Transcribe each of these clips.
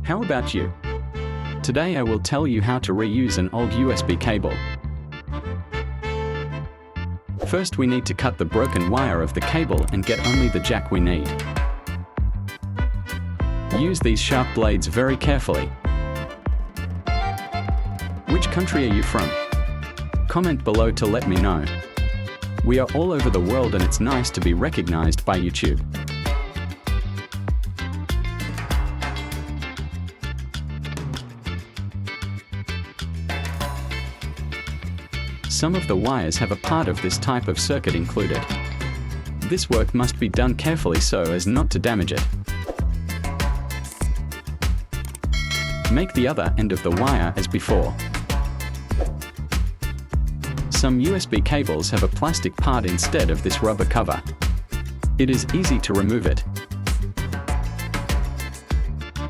How about you? Today I will tell you how to reuse an old USB cable. First we need to cut the broken wire of the cable and get only the jack we need. Use these sharp blades very carefully. Which country are you from? Comment below to let me know. We are all over the world and it's nice to be recognized by YouTube. Some of the wires have a part of this type of circuit included. This work must be done carefully so as not to damage it. Make the other end of the wire as before. Some USB cables have a plastic part instead of this rubber cover. It is easy to remove it.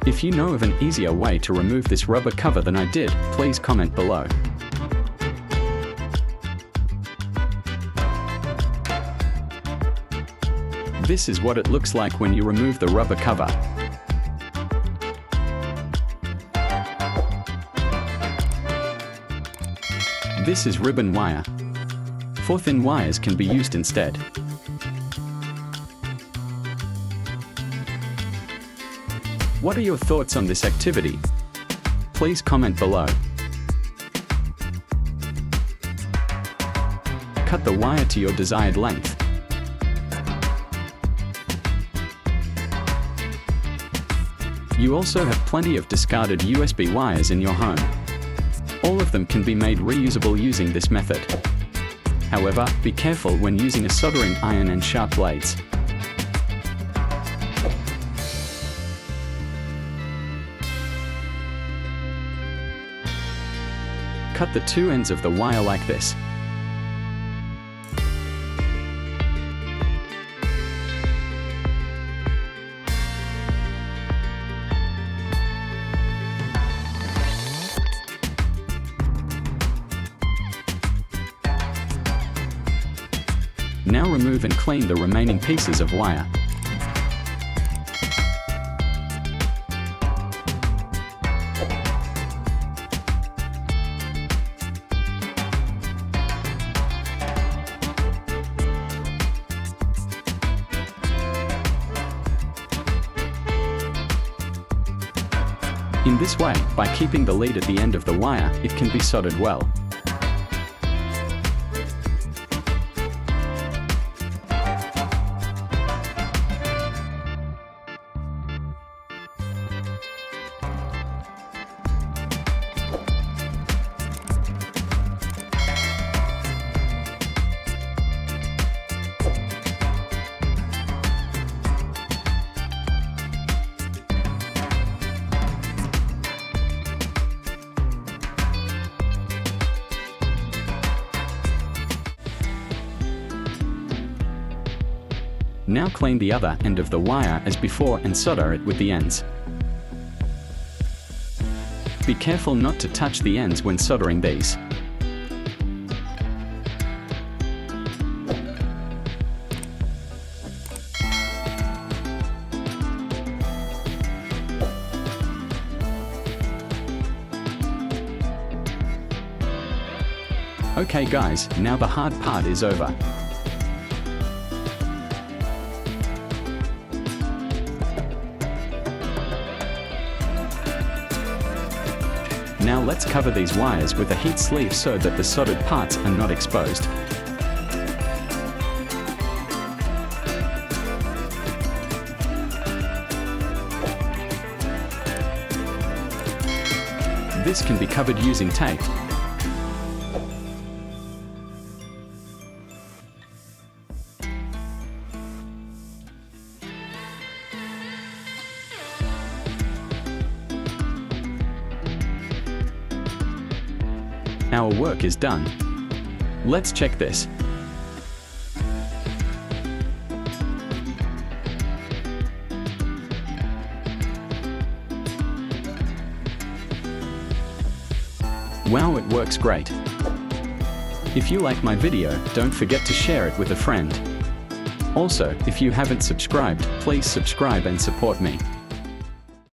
If you know of an easier way to remove this rubber cover than I did, please comment below. This is what it looks like when you remove the rubber cover. This is ribbon wire. 4-thin wires can be used instead. What are your thoughts on this activity? Please comment below. Cut the wire to your desired length. You also have plenty of discarded USB wires in your home. All of them can be made reusable using this method. However, be careful when using a soldering iron and sharp blades. Cut the two ends of the wire like this. Now remove and clean the remaining pieces of wire. In this way, by keeping the lead at the end of the wire, it can be soldered well. Now clean the other end of the wire as before and solder it with the ends. Be careful not to touch the ends when soldering these. Okay guys, now the hard part is over. Now let's cover these wires with a heat sleeve so that the soldered parts are not exposed. This can be covered using tape. Our work is done. Let's check this. Wow, it works great. If you like my video, don't forget to share it with a friend. Also, if you haven't subscribed, please subscribe and support me.